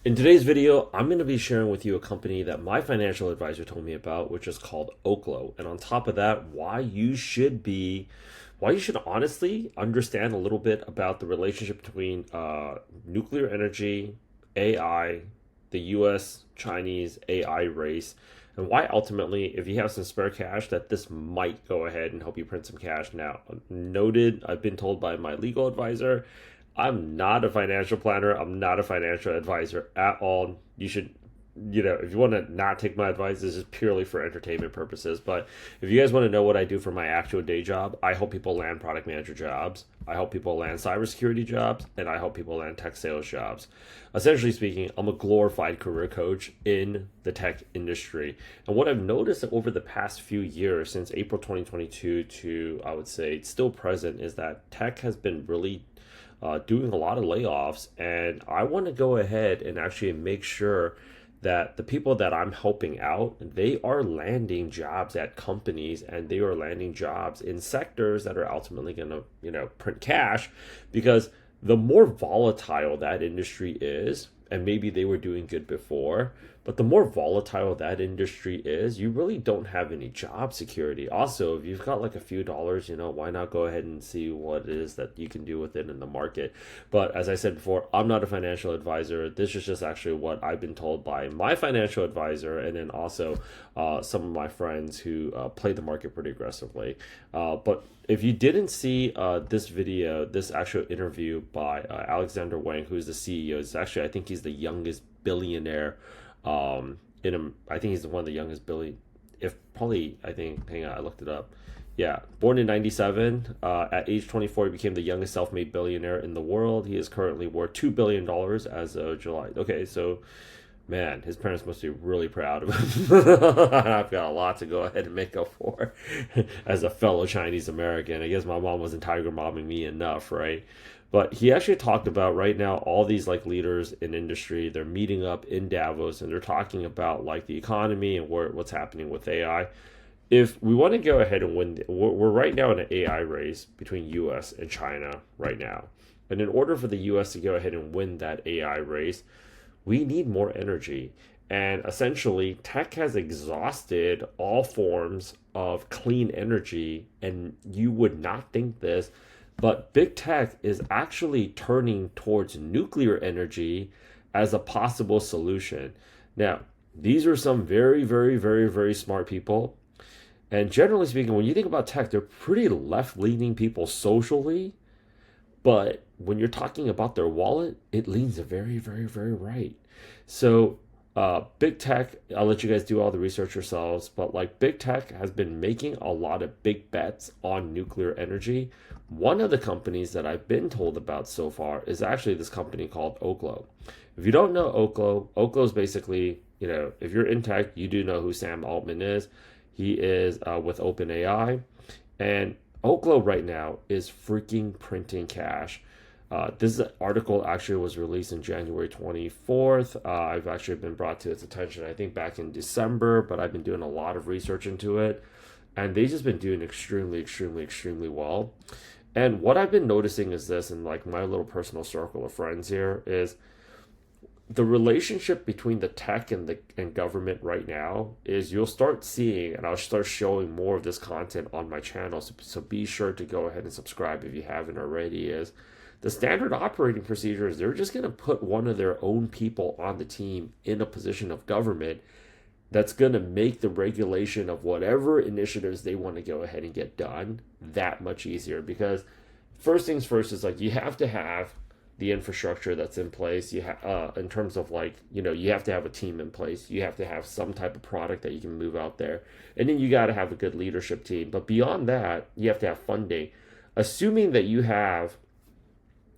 In today's video, I'm going to be sharing with you a company that my financial advisor told me about, which is called Oklo. And on top of that, why you should honestly understand a little bit about the relationship between nuclear energy, AI, the US Chinese AI race, and why ultimately, if you have some spare cash, that this might go ahead and help you print some cash. Now, noted, I've been told by my legal advisor, I'm not a financial planner. I'm not a financial advisor at all. You should, if you want to not take my advice, this is purely for entertainment purposes. But if you guys want to know what I do for my actual day job, I help people land product manager jobs. I help people land cybersecurity jobs, and I help people land tech sales jobs. Essentially speaking, I'm a glorified career coach in the tech industry. And what I've noticed over the past few years, since April 2022 to I would say still present, is that tech has been really doing a lot of layoffs, and I want to go ahead and actually make sure that the people that I'm helping out, they are landing jobs at companies, and they are landing jobs in sectors that are ultimately going to, print cash, because the more volatile that industry is, and maybe they were doing good before, but the more volatile that industry is, you really don't have any job security. Also, if you've got like a few dollars, why not go ahead and see what it is that you can do with it in the market? But as I said before, I'm not a financial advisor. This is just actually what I've been told by my financial advisor, and then also some of my friends who play the market pretty aggressively. But if you didn't see this video, this actual interview by Alexander Wang, who's the CEO, is actually, I think he's the youngest billionaire. I think he's one of the youngest if probably, I think, hang on, I looked it up. Yeah, born in 97, at age 24, he became the youngest self-made billionaire in the world. He is currently worth $2 billion as of July. Okay, so man, his parents must be really proud of him. I've got a lot to go ahead and make up for as a fellow Chinese American. I guess my mom wasn't tiger momming me enough, right? But he actually talked about right now all these like leaders in industry. They're meeting up in Davos, and they're talking about like the economy and what's happening with AI. If we want to go ahead and win, we're right now in an AI race between U.S. and China right now. And in order for the U.S. to go ahead and win that AI race, we need more energy. And essentially, tech has exhausted all forms of clean energy. And you would not think this, but big tech is actually turning towards nuclear energy as a possible solution. Now, these are some very, very, very, very smart people. And generally speaking, when you think about tech, they're pretty left leaning people socially. But when you're talking about their wallet, it leans very, very, very right. So, big tech, I'll let you guys do all the research yourselves, but like big tech has been making a lot of big bets on nuclear energy. One of the companies that I've been told about so far is actually this company called Oklo. If you don't know Oklo, Oklo is basically, if you're in tech, you do know who Sam Altman is. He is with OpenAI. And Oklo right now is freaking printing cash. This article actually was released in January 24th. I've actually been brought to its attention, I think, back in December, but I've been doing a lot of research into it. And they've just been doing extremely, extremely, extremely well. And what I've been noticing is this, in like my little personal circle of friends here, is the relationship between the tech and government right now is you'll start seeing, and I'll start showing more of this content on my channel. So be sure to go ahead and subscribe if you haven't already. Is the standard operating procedures, they're just going to put one of their own people on the team in a position of government that's going to make the regulation of whatever initiatives they want to go ahead and get done that much easier. Because first things first is like you have to have the infrastructure that's in place. In terms of like, you have to have a team in place. You have to have some type of product that you can move out there. And then you got to have a good leadership team. But beyond that, you have to have funding. Assuming that you have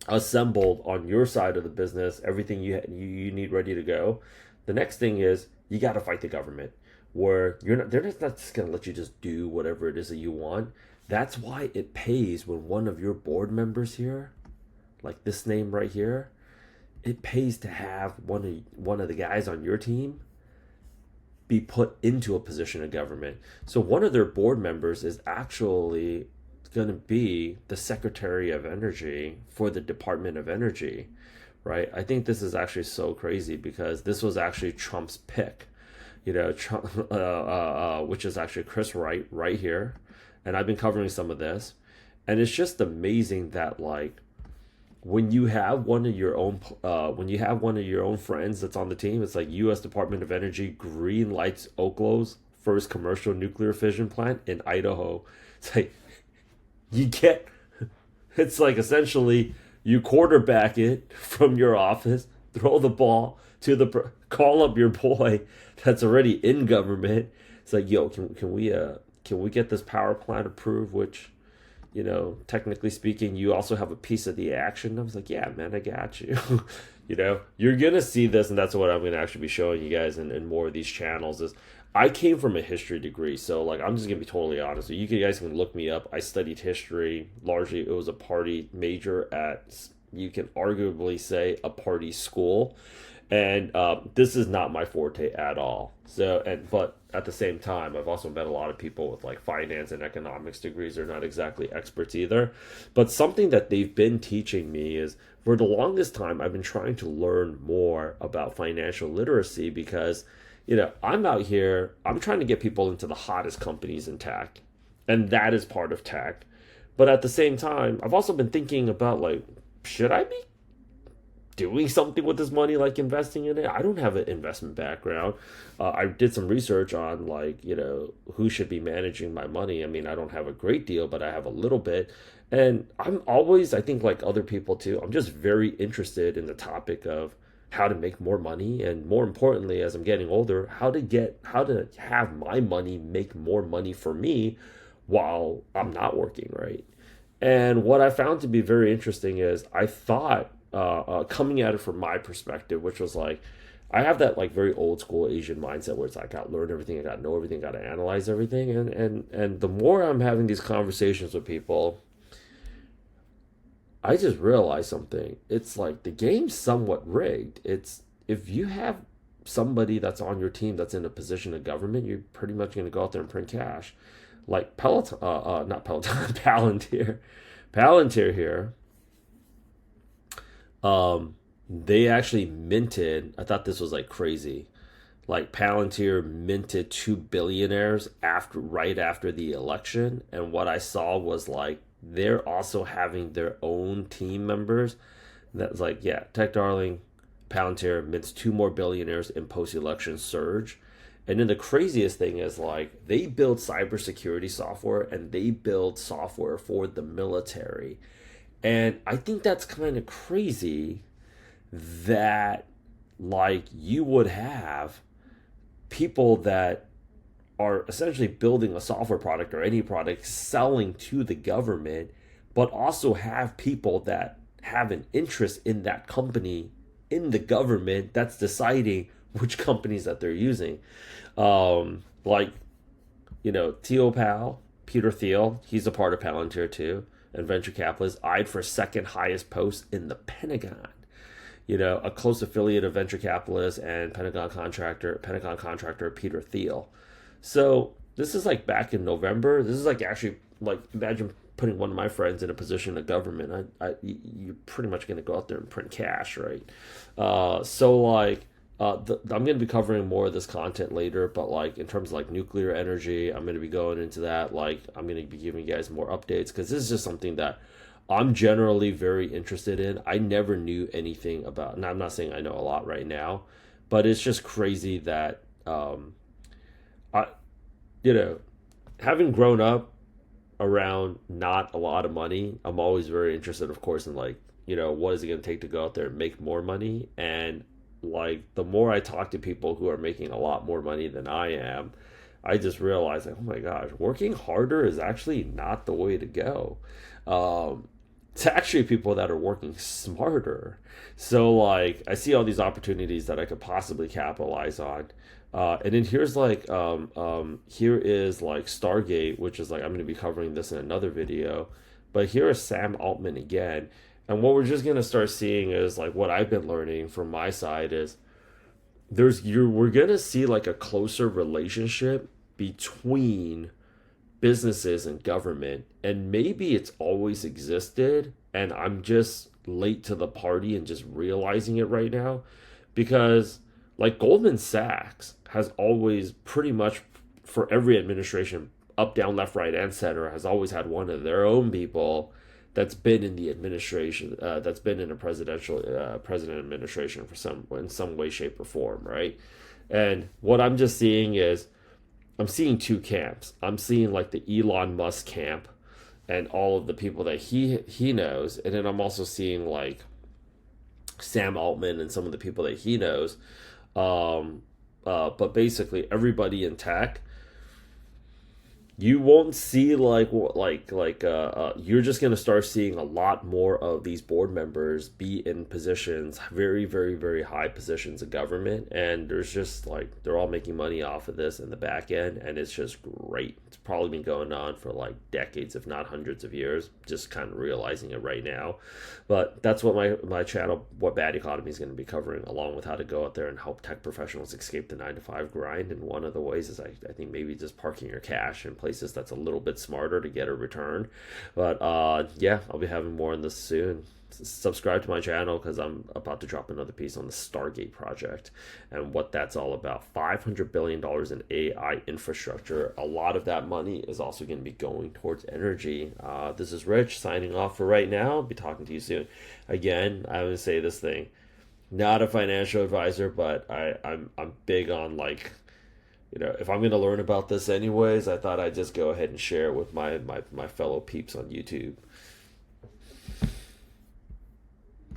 assembled on your side of the business everything you need ready to go, the next thing is you got to fight the government, where they're not just going to let you just do whatever it is that you want. That's why it pays when one of your board members here, like this name right here, it pays to have one of the guys on your team be put into a position of government. So one of their board members is actually going to be the Secretary of Energy for the Department of Energy, right? I think this is actually so crazy because this was actually Trump's pick, you know, Trump, which is actually Chris Wright right here, and I've been covering some of this, and it's just amazing that like when you have one of your own friends that's on the team, it's like U.S. Department of Energy green lights Oklo's first commercial nuclear fission plant in Idaho. It's like you get, it's like essentially you quarterback it from your office, throw the ball to call up your boy that's already in government. It's like, yo, can we get this power plant approved? Which, technically speaking, you also have a piece of the action. I was like, yeah, man, I got you. You're gonna see this, and that's what I'm gonna actually be showing you guys in more of these channels. Is I came from a history degree, so like I'm just gonna be totally honest. So you guys can look me up. I studied history. Largely, it was a party major at, you can arguably say, a party school, and this is not my forte at all. But at the same time, I've also met a lot of people with like finance and economics degrees. They're not exactly experts either. But something that they've been teaching me is, for the longest time, I've been trying to learn more about financial literacy because, I'm out here, I'm trying to get people into the hottest companies in tech, and that is part of tech. But at the same time, I've also been thinking about like, should I be doing something with this money, like investing in it? I don't have an investment background. I did some research on like, who should be managing my money. I mean, I don't have a great deal, but I have a little bit. And I'm always, I think like other people too, I'm just very interested in the topic of how to make more money. And more importantly, as I'm getting older, how to have my money make more money for me while I'm not working, right? And what I found to be very interesting is I thought, coming at it from my perspective, which was like, I have that like very old school Asian mindset where it's like, I got to learn everything, I got to know everything, got to analyze everything. And the more I'm having these conversations with people, I just realized something. It's like the game's somewhat rigged. It's, if you have somebody that's on your team that's in a position of government, you're pretty much going to go out there and print cash. Like Peloton, not Peloton, Palantir here. They actually minted. I thought this was like crazy. Like Palantir minted two billionaires right after the election, and what I saw was like they're also having their own team members. That's like, yeah, Tech Darling, Palantir mints two more billionaires in post-election surge. And then the craziest thing is like they build cybersecurity software and they build software for the military. And I think that's kind of crazy that like you would have people that are essentially building a software product or any product selling to the government, but also have people that have an interest in that company in the government that's deciding which companies that they're using. Like, Theo Powell, Peter Thiel, he's a part of Palantir too, and venture capitalist, eyed for second highest post in the Pentagon. A close affiliate of venture capitalist and Pentagon contractor Peter Thiel. So this is like back in November. This is like actually like, imagine putting one of my friends in a position of government. You're pretty much going to go out there and print cash, right? So like, I'm going to be covering more of this content later, but like in terms of like nuclear energy, I'm going to be going into that. Like I'm going to be giving you guys more updates because this is just something that I'm generally very interested in. I never knew anything about, and I'm not saying I know a lot right now, but it's just crazy that, I, having grown up around not a lot of money, I'm always very interested, of course, in like, what is it going to take to go out there and make more money? And like, the more I talk to people who are making a lot more money than I am, I just realized like, oh my gosh, working harder is actually not the way to go. It's actually people that are working smarter. So like, I see all these opportunities that I could possibly capitalize on. And then here's like, here is like Stargate, which is like, I'm going to be covering this in another video, but here is Sam Altman again. And what we're just going to start seeing is like, what I've been learning from my side is we're going to see like a closer relationship between businesses and government, and maybe it's always existed and I'm just late to the party and just realizing it right now, because like Goldman Sachs has always pretty much for every administration, up, down, left, right, and center, has always had one of their own people that's been in the administration, that's been in a president administration for some in some way, shape, or form, right? And what I'm just seeing is I'm seeing two camps. I'm seeing like the Elon Musk camp and all of the people that he knows, and then I'm also seeing like Sam Altman and some of the people that he knows. Um, but basically, everybody in tech, you won't see you're just going to start seeing a lot more of these board members be in positions, very, very, very high positions of government, and there's just like they're all making money off of this in the back end, and it's just great. It's probably been going on for like decades, if not hundreds of years, just kind of realizing it right now. But that's what my channel, What Bad Economy, is going to be covering, along with how to go out there and help tech professionals escape the 9 to 5 grind. And one of the ways is I think maybe just parking your cash in places that's a little bit smarter to get a return. But yeah, I'll be having more on this soon. Subscribe to my channel because I'm about to drop another piece on the Stargate project and what that's all about. $500 billion in AI infrastructure. A lot of that money is also going to be going towards energy. This is Rich signing off for right now. I'll be talking to you soon. Again, I would say this thing. Not a financial advisor, but I'm big on like, if I'm going to learn about this anyways, I thought I'd just go ahead and share it with my fellow peeps on YouTube.